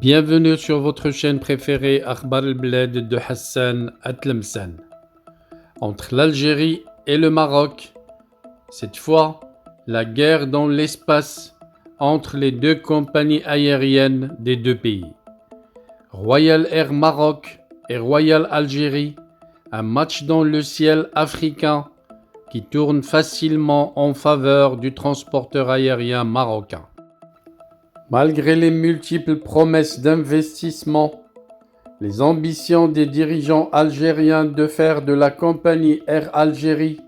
Bienvenue sur votre chaîne préférée Akhbar al-Bled de Hassan Atlemcen. Entre l'Algérie et le Maroc, cette fois, la guerre dans l'espace entre les deux compagnies aériennes des deux pays. Royal Air Maroc et Royal Algérie, un match dans le ciel africain qui tourne facilement en faveur du transporteur aérien marocain. Malgré les multiples promesses d'investissement, les ambitions des dirigeants algériens de faire de la compagnie Air Algérie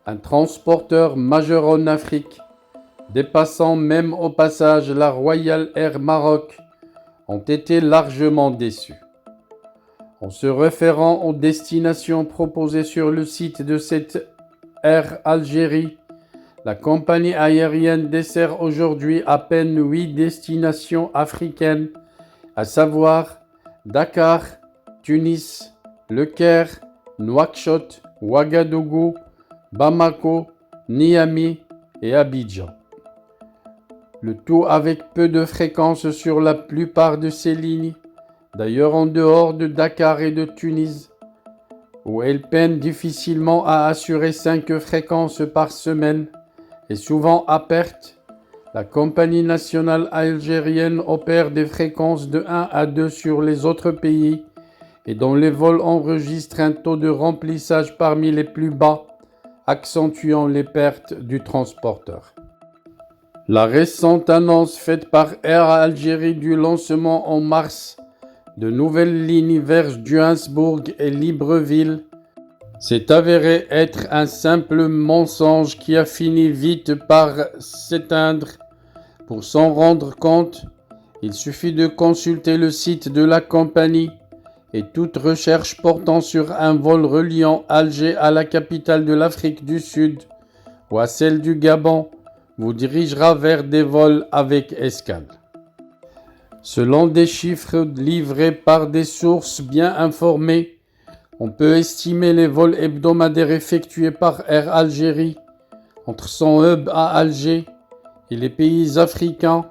un transporteur majeur en Afrique, dépassant même au passage la Royal Air Maroc, ont été largement déçus. En se référant aux destinations proposées sur le site de cette Air Algérie, la compagnie aérienne dessert aujourd'hui à peine 8 destinations africaines, à savoir Dakar, Tunis, Le Caire, Nouakchott, Ouagadougou, Bamako, Niamey et Abidjan. Le tout avec peu de fréquences sur la plupart de ces lignes, d'ailleurs en dehors de Dakar et de Tunis, où elles peinent difficilement à assurer 5 fréquences par semaine, et souvent à perte. La compagnie nationale algérienne opère des fréquences de 1 à 2 sur les autres pays et dont les vols enregistrent un taux de remplissage parmi les plus bas, accentuant les pertes du transporteur. La récente annonce faite par Air Algérie du lancement en mars de nouvelles lignes vers Duisbourg et Libreville s'est avéré être un simple mensonge qui a fini vite par s'éteindre. Pour s'en rendre compte, il suffit de consulter le site de la compagnie et toute recherche portant sur un vol reliant Alger à la capitale de l'Afrique du Sud ou à celle du Gabon vous dirigera vers des vols avec escale. Selon des chiffres livrés par des sources bien informées, on peut estimer les vols hebdomadaires effectués par Air Algérie entre son hub à Alger et les pays africains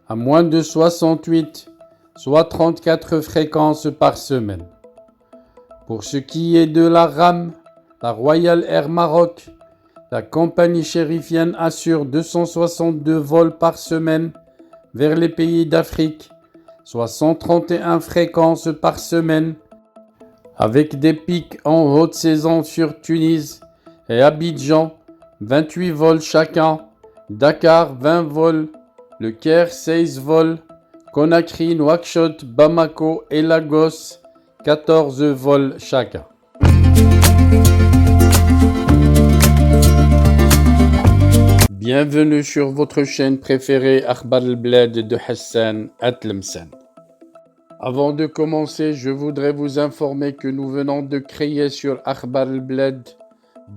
à moins de 68, soit 34 fréquences par semaine. Pour ce qui est de la RAM, la Royal Air Maroc, la compagnie chérifienne assure 262 vols par semaine vers les pays d'Afrique, soit 131 fréquences par semaine, avec des pics en haute saison sur Tunis et Abidjan, 28 vols chacun, Dakar 20 vols, Le Caire 16 vols, Conakry, Nouakchott, Bamako et Lagos, 14 vols chacun. Bienvenue sur votre chaîne préférée Akhbar al-Bled de Hassan Atlemcen. Avant de commencer, je voudrais vous informer que nous venons de créer sur Akhbar al-Bled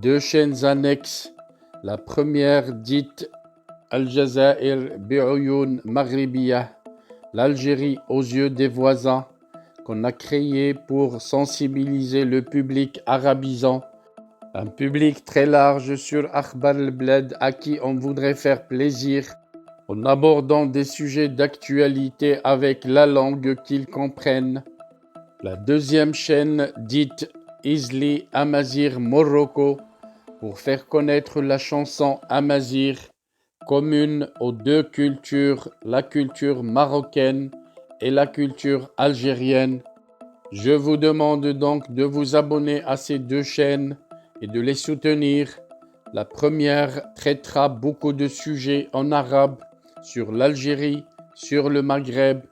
2 chaînes annexes. La première dite Al-Jazair Bi'Oyoun Maghribiyah, l'Algérie aux yeux des voisins, qu'on a créée pour sensibiliser le public arabisant, un public très large sur Akhbar al-Bled à qui on voudrait faire plaisir en abordant des sujets d'actualité avec la langue qu'ils comprennent. La deuxième chaîne dite Izli Amazir Morocco pour faire connaître la chanson Amazir, commune aux deux cultures, la culture marocaine et la culture algérienne. Je vous demande donc de vous abonner à ces 2 chaînes et de les soutenir. La première traitera beaucoup de sujets en arabe sur l'Algérie, sur le Maghreb,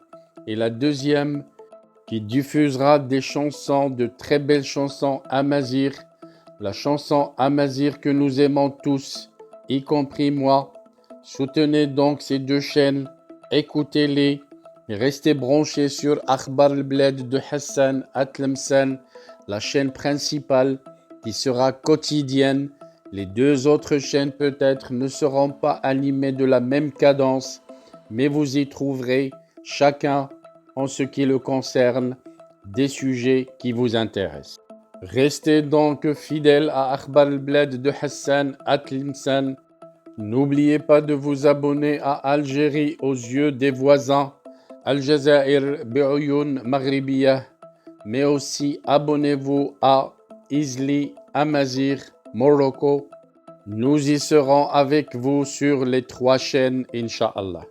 et la deuxième qui diffusera des chansons, de très belles chansons amazigh, la chanson amazigh que nous aimons tous, y compris moi. Soutenez donc ces 2 chaînes, écoutez-les et restez branchés sur Akhbar al-Bled de Hassan Atlemcen, la chaîne principale qui sera quotidienne. Les 2 autres chaînes peut-être ne seront pas animées de la même cadence, mais vous y trouverez chacun, en ce qui le concerne, des sujets qui vous intéressent. Restez donc fidèles à Akhbar al-Bled de Hassan Atlemcen. N'oubliez pas de vous abonner à Algérie aux yeux des voisins Al-Jazair Be'oyoun Maghribiya, mais aussi abonnez-vous à Isli Amazir Morocco. Nous y serons avec vous sur les 3 chaînes, Inch'Allah.